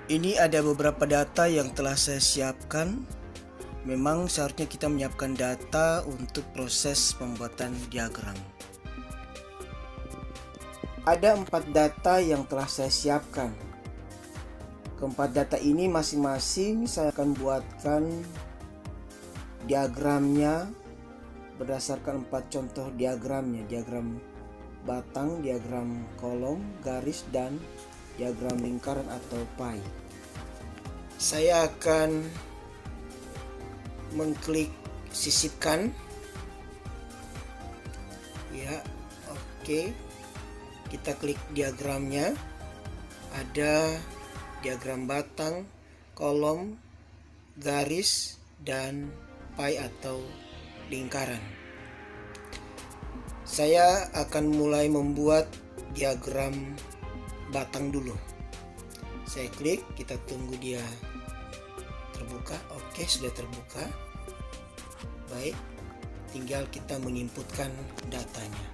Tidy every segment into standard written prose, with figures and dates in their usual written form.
Ini ada beberapa data yang telah saya siapkan. Memang seharusnya kita menyiapkan data untuk proses pembuatan diagram. Ada 4 data yang telah saya siapkan. Keempat data ini masing-masing saya akan buatkan diagramnya berdasarkan 4 contoh diagramnya. Diagram batang, diagram kolom, garis, dan diagram lingkaran atau pie. Saya akan mengklik sisipkan. Ya, oke. Kita klik diagramnya. Ada diagram batang, kolom, garis, dan pie atau lingkaran. Saya akan mulai membuat diagram batang dulu. Saya klik, kita tunggu dia terbuka. Oke, sudah terbuka. Baik, tinggal kita menginputkan datanya.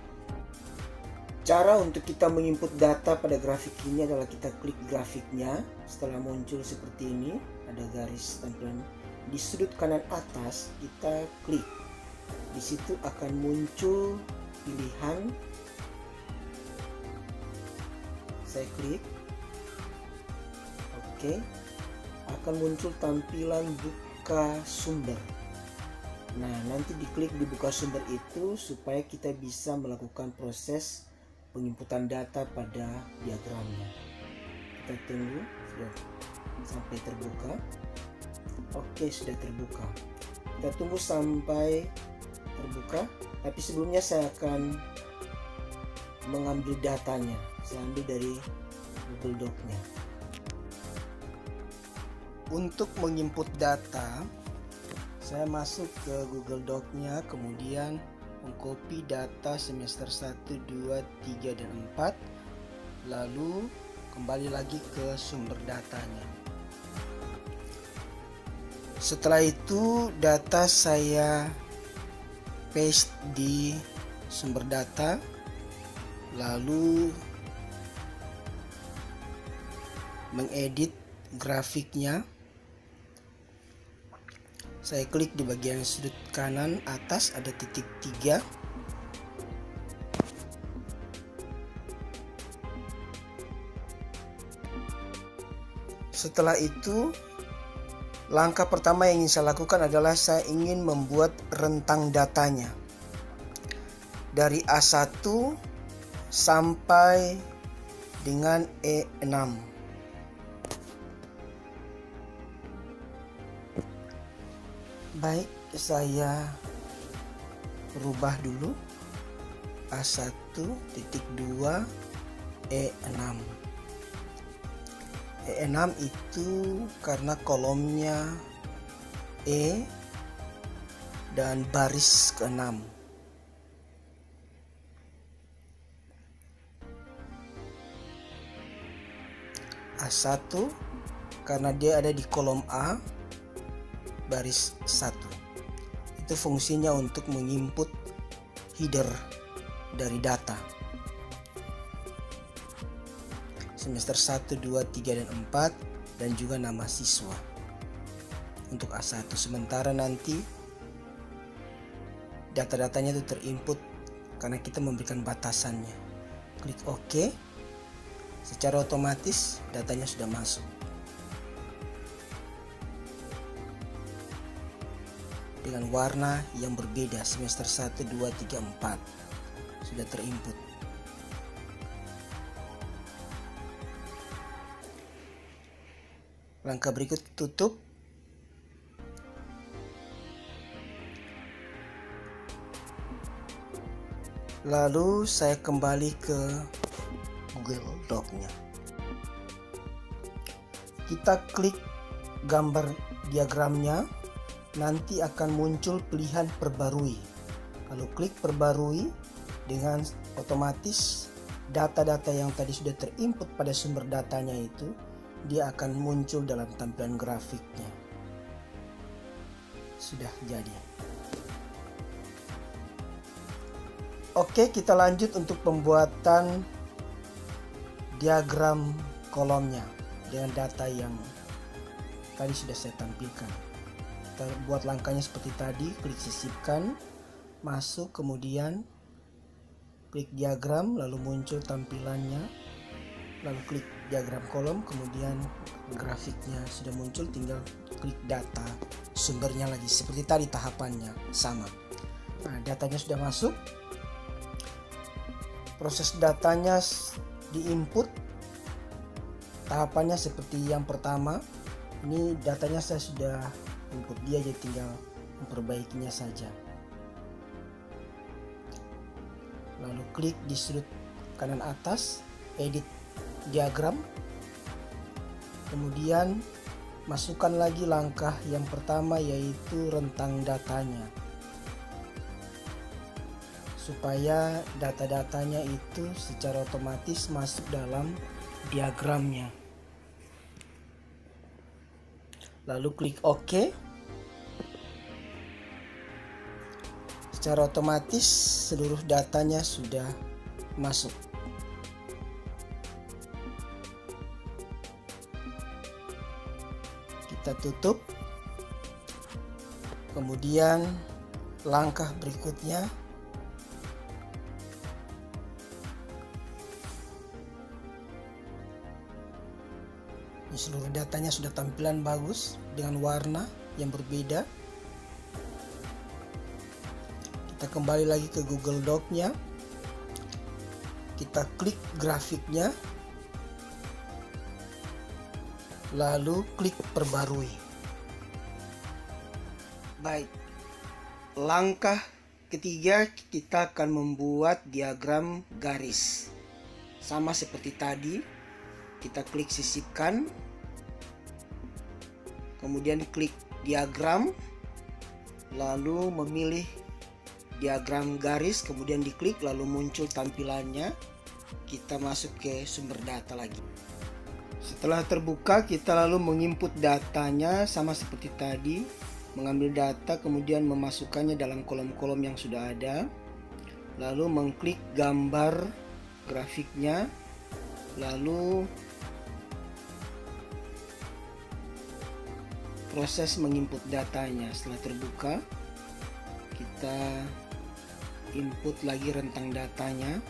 Cara untuk kita menginput data pada grafik ini adalah kita klik grafiknya. Setelah muncul seperti ini, ada garis tampilan di sudut kanan atas, kita klik. Di situ akan muncul pilihan. Saya klik. Oke. Akan muncul tampilan buka sumber. Nah, nanti diklik di buka sumber itu supaya kita bisa melakukan proses penginputan data pada diagramnya. Kita tunggu sudah sampai terbuka. Oke, sudah terbuka. Kita tunggu sampai terbuka, tapi sebelumnya saya akan mengambil datanya. Saya ambil dari Google Doc-nya. Untuk menginput data, saya masuk ke Google Doc-nya, kemudian mengcopy data semester 1, 2, 3, dan 4, lalu kembali lagi ke sumber datanya. Setelah itu data saya paste di sumber data, lalu mengedit grafiknya. Saya klik di bagian sudut kanan atas, ada titik 3. Setelah itu, langkah pertama yang ingin saya lakukan adalah saya ingin membuat rentang datanya dari A1 sampai dengan E6. Baik, saya rubah dulu A1.2 E6. E6 itu karena kolomnya E dan baris ke-6. A1 karena dia ada di kolom A baris 1. Itu fungsinya untuk menginput header dari data. Semester 1, 2, 3, dan 4, dan juga nama siswa untuk A1. Sementara nanti data-datanya itu terinput karena kita memberikan batasannya. Klik OK. Secara otomatis datanya sudah masuk. Dengan warna yang berbeda, semester 1, 2, 3, 4 sudah terinput. Langkah berikut tutup. Lalu saya kembali ke Google Doc-nya. Kita klik gambar diagramnya. Nanti akan muncul pilihan perbarui. Kalau klik perbarui, dengan otomatis data-data yang tadi sudah terinput pada sumber datanya itu, dia akan muncul dalam tampilan grafiknya. Sudah jadi. Oke, kita lanjut untuk pembuatan diagram kolomnya. dengan data yang tadi sudah saya tampilkan. Kita buat langkahnya seperti tadi, klik sisipkan, masuk, kemudian klik diagram, lalu muncul tampilannya, lalu klik diagram kolom, kemudian grafiknya sudah muncul, tinggal klik data sumbernya lagi. Seperti tadi tahapannya sama. Nah, datanya sudah masuk. Proses datanya diinput. Tahapannya seperti yang pertama. Ini datanya saya sudah input, dia jadi tinggal memperbaikinya saja. Lalu klik di sudut kanan atas, edit diagram. Kemudian masukkan lagi langkah yang pertama, yaitu rentang datanya, supaya data-datanya itu secara otomatis masuk dalam diagramnya. Lalu klik OK. Secara otomatis seluruh datanya sudah masuk. Kita tutup. Kemudian langkah berikutnya, seluruh datanya sudah tampilan bagus dengan warna yang berbeda. Kita kembali lagi ke Google Doc-nya. Kita klik grafiknya. Lalu klik perbarui. Baik. Langkah ketiga, kita akan membuat diagram garis. Sama seperti tadi. Kita klik sisipkan, kemudian klik diagram, lalu memilih diagram garis, kemudian diklik, lalu muncul tampilannya. Kita masuk ke sumber data lagi. Setelah terbuka, kita lalu menginput datanya sama seperti tadi, mengambil data kemudian memasukkannya dalam kolom-kolom yang sudah ada, lalu mengklik gambar grafiknya, lalu proses menginput datanya. Setelah terbuka, kita input lagi rentang datanya,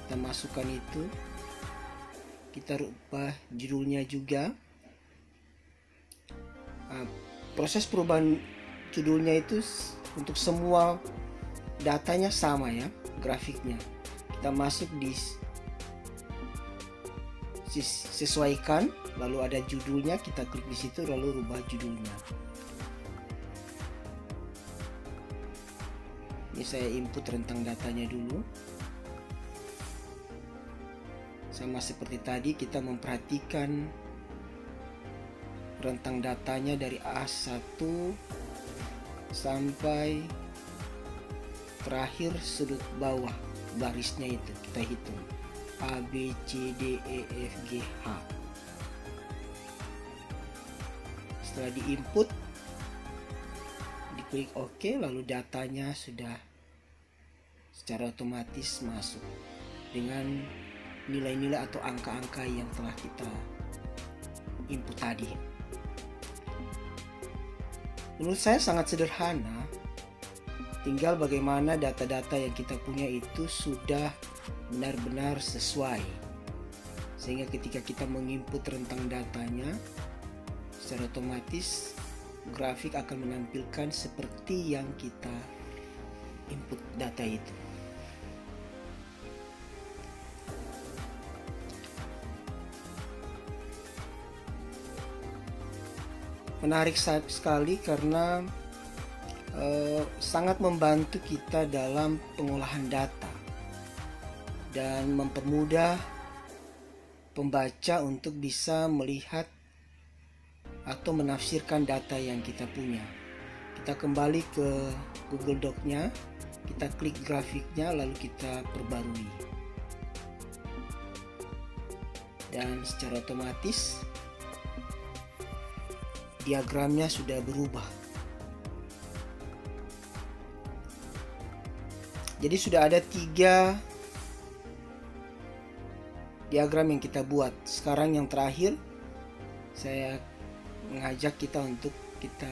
kita masukkan itu, kita rubah judulnya juga. Proses perubahan judulnya itu untuk semua datanya sama ya, grafiknya. Kita masuk di sesuaikan, lalu ada judulnya, kita klik di situ lalu rubah judulnya. Ini saya input rentang datanya dulu. Sama seperti tadi, kita memperhatikan rentang datanya dari A1 sampai terakhir sudut bawah barisnya itu kita hitung. A, B, C, D, E, F, G, H. Setelah diinput, diklik OK, lalu datanya sudah secara otomatis masuk dengan nilai-nilai atau angka-angka yang telah kita input tadi. Menurut saya sangat sederhana, tinggal bagaimana data-data yang kita punya itu sudah benar-benar sesuai, sehingga ketika kita menginput rentang datanya, secara otomatis grafik akan menampilkan seperti yang kita input data itu. Menarik sekali karena sangat membantu kita dalam pengolahan data dan mempermudah pembaca untuk bisa melihat atau menafsirkan data yang kita punya. Kita kembali ke Google Doc-nya, kita klik grafiknya, lalu kita perbarui. Dan secara otomatis diagramnya sudah berubah. Jadi sudah ada 3 diagram yang kita buat. Sekarang yang terakhir saya mengajak kita untuk kita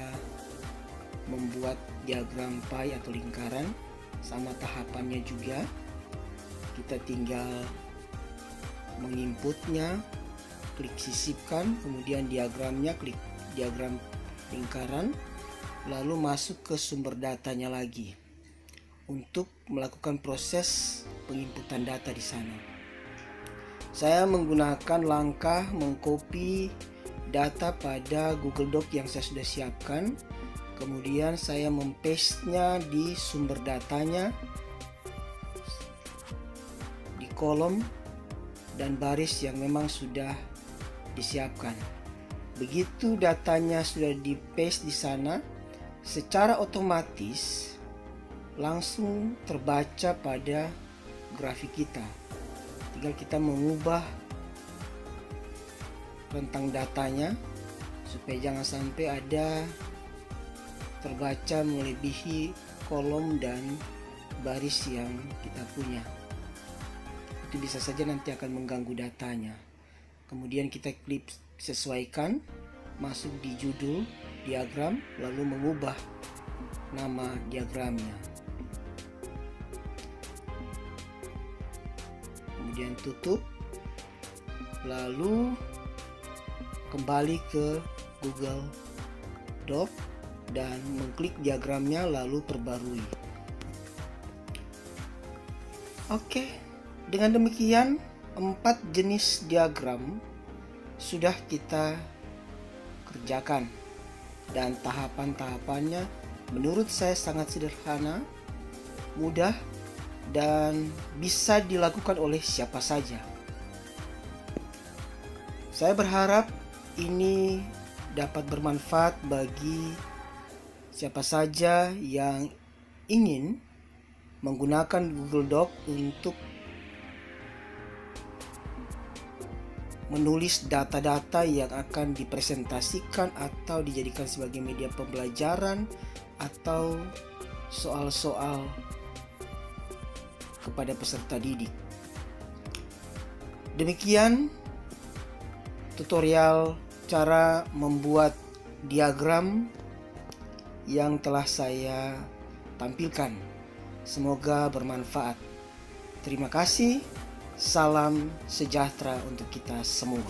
membuat diagram pie atau lingkaran. Sama tahapannya juga, kita tinggal menginputnya, klik sisipkan, kemudian diagramnya, klik diagram lingkaran, lalu masuk ke sumber datanya lagi untuk melakukan proses penginputan data di sana. Saya menggunakan langkah mengcopy data pada Google Doc yang saya sudah siapkan, kemudian saya mempaste-nya di sumber datanya, di kolom dan baris yang memang sudah disiapkan. Begitu datanya sudah di-paste di sana, secara otomatis langsung terbaca pada grafik kita. Tinggal kita mengubah rentang datanya supaya jangan sampai ada terbaca melebihi kolom dan baris yang kita punya. Itu bisa saja nanti akan mengganggu datanya. Kemudian kita klik sesuaikan, masuk di judul diagram, lalu mengubah nama diagramnya. Kemudian tutup, lalu kembali ke Google Doc dan mengklik diagramnya, lalu perbarui. Oke, dengan demikian 4 jenis diagram sudah kita kerjakan, dan tahapan-tahapannya menurut saya sangat sederhana, mudah, dan bisa dilakukan oleh siapa saja. Saya berharap ini dapat bermanfaat bagi siapa saja yang ingin menggunakan Google Doc untuk menulis data-data yang akan dipresentasikan atau dijadikan sebagai media pembelajaran atau soal-soal kepada peserta didik. Demikian tutorial cara membuat diagram yang telah saya tampilkan. Semoga bermanfaat. Terima kasih. Salam sejahtera untuk kita semua.